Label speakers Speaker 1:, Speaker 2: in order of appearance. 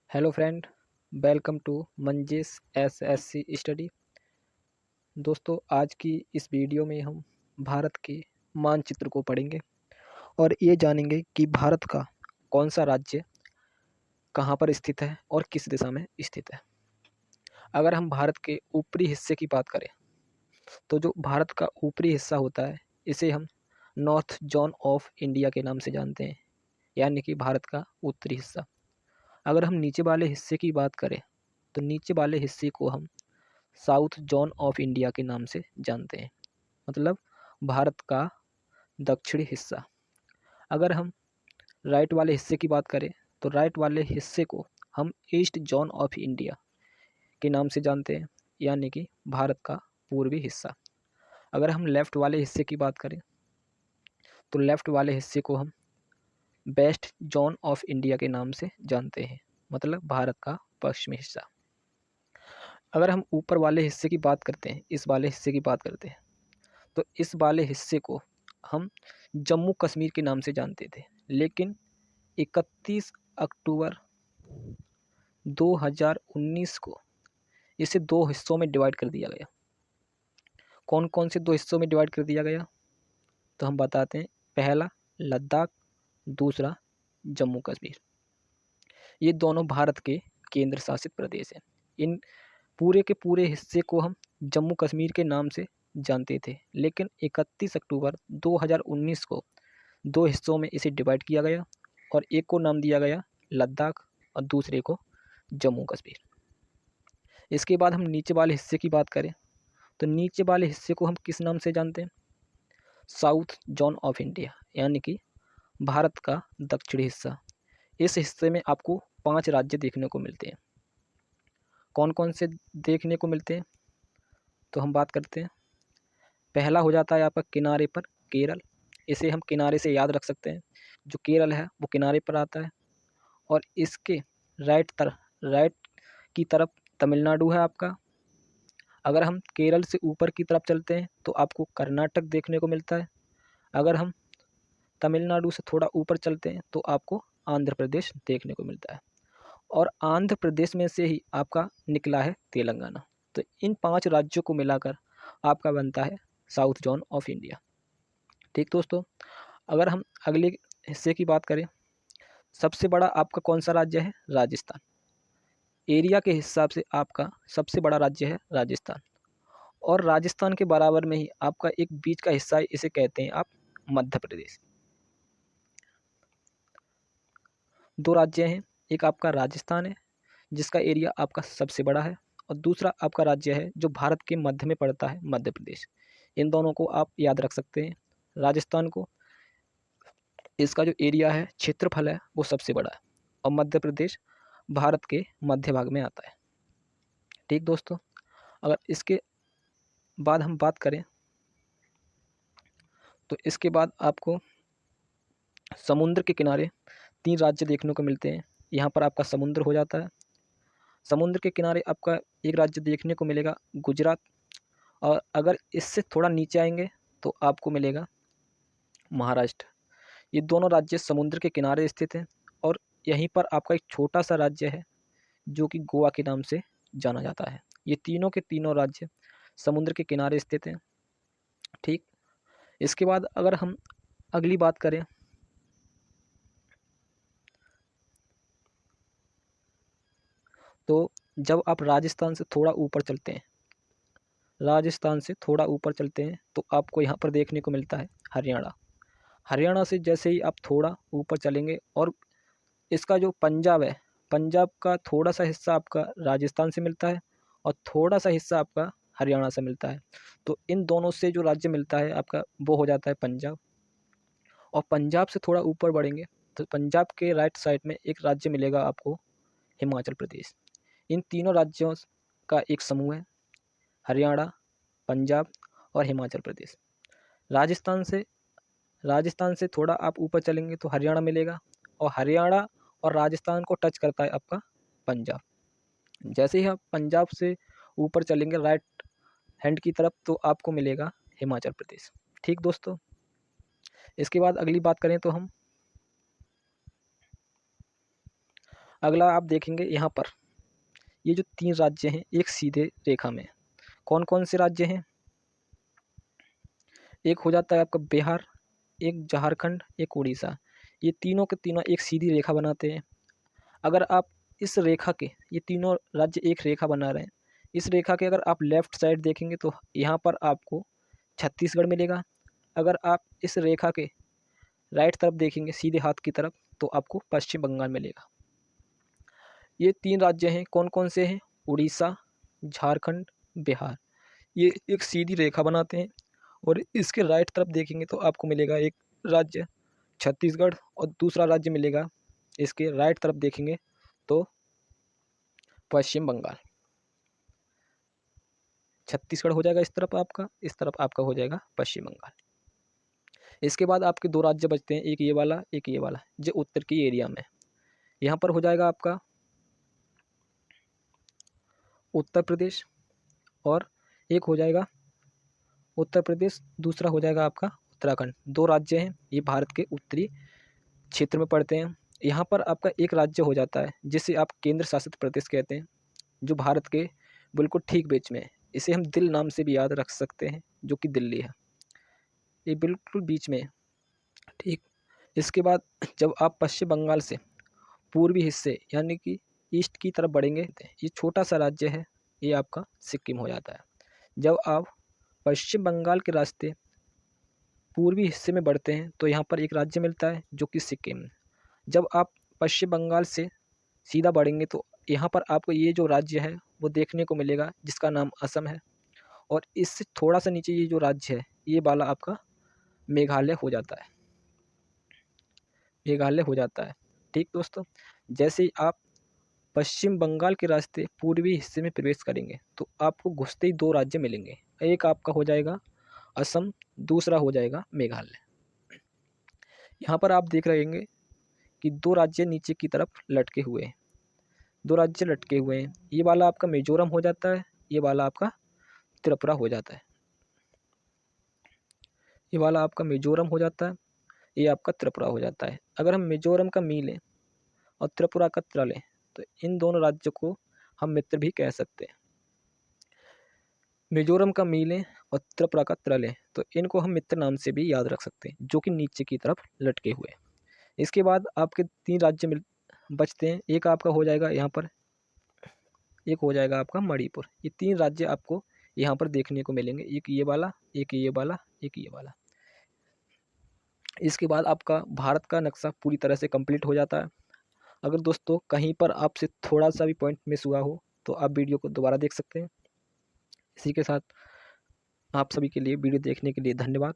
Speaker 1: Hello friend, welcome to मंजिस SSC study. दोस्तों, आज की इस वीडियो में हम भारत के मानचित्र को पढ़ेंगे और ये जानेंगे कि भारत का कौन सा राज्य कहाँ पर स्थित है और किस दिशा में स्थित है। अगर हम भारत के ऊपरी हिस्से की बात करें तो जो भारत का ऊपरी हिस्सा होता है इसे हम नॉर्थ जोन ऑफ इंडिया के नाम से जानते हैं, यानी कि भारत का उत्तरी हिस्सा। अगर हम नीचे वाले हिस्से की बात करें तो नीचे वाले हिस्से को हम साउथ जोन ऑफ इंडिया के नाम से जानते हैं, मतलब भारत का दक्षिणी हिस्सा। अगर हम राइट वाले हिस्से की बात करें तो राइट वाले हिस्से को हम ईस्ट जोन ऑफ इंडिया के नाम से जानते हैं, यानी कि भारत का पूर्वी हिस्सा। अगर हम लेफ्ट वाले हिस्से की बात करें तो लेफ्ट वाले हिस्से को हम वेस्ट जोन ऑफ इंडिया के नाम से जानते हैं, मतलब भारत का पश्चिमी हिस्सा। अगर हम ऊपर वाले हिस्से की बात करते हैं, इस वाले हिस्से की बात करते हैं, तो इस वाले हिस्से को हम जम्मू कश्मीर के नाम से जानते थे, लेकिन 31 अक्टूबर 2019 को इसे दो हिस्सों में डिवाइड कर दिया गया। कौन कौन से दो हिस्सों में डिवाइड कर दिया गया तो हम बताते हैं। पहला लद्दाख, दूसरा जम्मू कश्मीर। ये दोनों भारत के केंद्र शासित प्रदेश हैं। इन पूरे के पूरे हिस्से को हम जम्मू कश्मीर के नाम से जानते थे, लेकिन 31 अक्टूबर 2019 को दो हिस्सों में इसे डिवाइड किया गया और एक को नाम दिया गया लद्दाख और दूसरे को जम्मू कश्मीर। इसके बाद हम नीचे वाले हिस्से की बात करें तो नीचे वाले हिस्से को हम किस नाम से जानते हैं? साउथ जोन ऑफ इंडिया, यानी कि भारत का दक्षिणी हिस्सा। इस हिस्से में आपको 5 राज्य देखने को मिलते हैं। कौन कौन से देखने को मिलते हैं तो हम बात करते हैं। पहला हो जाता है आपका किनारे पर केरल। इसे हम किनारे से याद रख सकते हैं, जो केरल है वो किनारे पर आता है। और इसके राइट की तरफ तमिलनाडु है आपका। अगर हम केरल से ऊपर की तरफ चलते हैं तो आपको कर्नाटक देखने को मिलता है। अगर हम तमिलनाडु से थोड़ा ऊपर चलते हैं तो आपको आंध्र प्रदेश देखने को मिलता है, और आंध्र प्रदेश में से ही आपका निकला है तेलंगाना। तो इन 5 राज्यों को मिलाकर आपका बनता है साउथ जोन ऑफ इंडिया। ठीक दोस्तों, अगर हम अगले हिस्से की बात करें, सबसे बड़ा आपका कौन सा राज्य है? राजस्थान। एरिया के हिसाब से आपका सबसे बड़ा राज्य है राजस्थान, और राजस्थान के बराबर में ही आपका एक बीच का हिस्सा है, इसे कहते हैं आप मध्य प्रदेश। दो राज्य हैं, एक आपका राजस्थान है जिसका एरिया आपका सबसे बड़ा है, और दूसरा आपका राज्य है जो भारत के मध्य में पड़ता है, मध्य प्रदेश। इन दोनों को आप याद रख सकते हैं। राजस्थान को इसका जो एरिया है, क्षेत्रफल है, वो सबसे बड़ा है, और मध्य प्रदेश भारत के मध्य भाग में आता है। ठीक दोस्तों, अगर इसके बाद हम बात करें तो इसके बाद आपको समुद्र के किनारे 3 राज्य देखने को मिलते हैं। यहाँ पर आपका समुद्र हो जाता है। समुद्र के किनारे आपका एक राज्य देखने को मिलेगा गुजरात, और अगर इससे थोड़ा नीचे आएंगे तो आपको मिलेगा महाराष्ट्र। ये दोनों राज्य समुद्र के किनारे स्थित हैं, और यहीं पर आपका एक छोटा सा राज्य है जो कि गोवा के नाम से जाना जाता है। ये तीनों के तीनों राज्य समुद्र के किनारे स्थित हैं। ठीक, इसके बाद अगर हम अगली बात करें तो जब आप राजस्थान से थोड़ा ऊपर चलते हैं, राजस्थान से थोड़ा ऊपर चलते हैं तो आपको यहाँ पर देखने को मिलता है हरियाणा। हरियाणा से जैसे ही आप थोड़ा ऊपर चलेंगे, और इसका जो पंजाब है, पंजाब का थोड़ा सा हिस्सा आपका राजस्थान से मिलता है और थोड़ा सा हिस्सा आपका हरियाणा से मिलता है। तो इन दोनों से जो राज्य मिलता है आपका, वो हो जाता है पंजाब। और पंजाब से थोड़ा ऊपर बढ़ेंगे तो पंजाब के राइट साइड में एक राज्य मिलेगा आपको, हिमाचल प्रदेश। इन तीनों राज्यों का एक समूह है, हरियाणा, पंजाब और हिमाचल प्रदेश। राजस्थान से राजस्थान से थोड़ा आप ऊपर चलेंगे तो हरियाणा मिलेगा, और हरियाणा और राजस्थान को टच करता है आपका पंजाब। जैसे ही आप पंजाब से ऊपर चलेंगे राइट हैंड की तरफ तो आपको मिलेगा हिमाचल प्रदेश। ठीक दोस्तों, इसके बाद अगली बात करें तो हम अगला आप देखेंगे यहाँ पर ये जो 3 राज्य हैं एक सीधे रेखा में, कौन कौन से राज्य हैं? एक हो जाता है आपका बिहार, एक झारखंड, एक उड़ीसा। ये तीनों के तीनों एक सीधी रेखा बनाते हैं। अगर आप इस रेखा के, ये तीनों राज्य एक रेखा बना रहे हैं, इस रेखा के अगर आप लेफ्ट साइड देखेंगे तो यहाँ पर आपको छत्तीसगढ़ मिलेगा। अगर आप इस रेखा के राइट तरफ देखेंगे सीधे हाथ की तरफ तो आपको पश्चिम बंगाल मिलेगा। ये 3 राज्य हैं, कौन कौन से हैं? उड़ीसा, झारखंड, बिहार। ये एक सीधी रेखा बनाते हैं और इसके राइट तरफ देखेंगे तो आपको मिलेगा एक राज्य छत्तीसगढ़ और दूसरा राज्य मिलेगा इसके राइट तरफ देखेंगे तो पश्चिम बंगाल। छत्तीसगढ़ हो जाएगा इस तरफ आपका, इस तरफ आपका हो जाएगा पश्चिम बंगाल। इसके बाद आपके 2 राज्य बचते हैं, एक ये वाला, एक ये वाला, जो उत्तर की एरिया में। यहाँ पर हो जाएगा आपका उत्तर प्रदेश और एक हो जाएगा उत्तर प्रदेश, दूसरा हो जाएगा आपका उत्तराखंड। 2 राज्य हैं, ये भारत के उत्तरी क्षेत्र में पड़ते हैं। यहाँ पर आपका एक राज्य हो जाता है जिसे आप केंद्र शासित प्रदेश कहते हैं, जो भारत के बिल्कुल ठीक बीच में है। इसे हम दिल नाम से भी याद रख सकते हैं, जो कि दिल्ली है। ये बिल्कुल बीच में है, ठीक। इसके बाद जब आप पश्चिम बंगाल से पूर्वी हिस्से यानी कि ईस्ट की तरफ बढ़ेंगे, ये छोटा सा राज्य है, ये आपका सिक्किम हो जाता है। जब आप पश्चिम बंगाल के रास्ते पूर्वी हिस्से में बढ़ते हैं तो यहाँ पर एक राज्य मिलता है जो कि सिक्किम। जब आप पश्चिम बंगाल से सीधा बढ़ेंगे तो यहाँ पर आपको ये जो राज्य है वो देखने को मिलेगा जिसका नाम असम है। और इससे थोड़ा सा नीचे ये जो राज्य है ये वाला आपका मेघालय हो जाता है, मेघालय हो जाता है। ठीक दोस्तों, जैसे ही आप पश्चिम बंगाल के रास्ते पूर्वी हिस्से में प्रवेश करेंगे तो आपको घुसते ही 2 राज्य मिलेंगे। एक आपका हो जाएगा असम, दूसरा हो जाएगा मेघालय। यहाँ पर आप देख रहेंगे कि 2 राज्य नीचे की तरफ लटके हुए हैं, 2 राज्य लटके हुए हैं। ये वाला आपका मिजोरम हो जाता है, ये वाला आपका त्रिपुरा हो जाता है। ये वाला आपका मिजोरम हो जाता है, ये आपका त्रिपुरा हो जाता है। अगर हम मिजोरम का मी लें और त्रिपुरा का त्र लें तो इन दोनों राज्यों को हम मित्र भी कह सकते हैं। मिजोरम का मी लें और त्रिपुरा का त्र लें तो इनको हम मित्र नाम से भी याद रख सकते हैं, जो कि नीचे की तरफ लटके हुए। इसके बाद आपके 3 राज्य बचते हैं। एक आपका हो जाएगा यहाँ पर, एक हो जाएगा आपका मणिपुर। ये 3 राज्य आपको यहाँ पर देखने को मिलेंगे, एक ये वाला, एक ये वाला, एक ये वाला। इसके बाद आपका भारत का नक्शा पूरी तरह से कंप्लीट हो जाता है। अगर दोस्तों कहीं पर आपसे थोड़ा सा भी पॉइंट मिस हुआ हो तो आप वीडियो को दोबारा देख सकते हैं। इसी के साथ आप सभी के लिए वीडियो देखने के लिए धन्यवाद।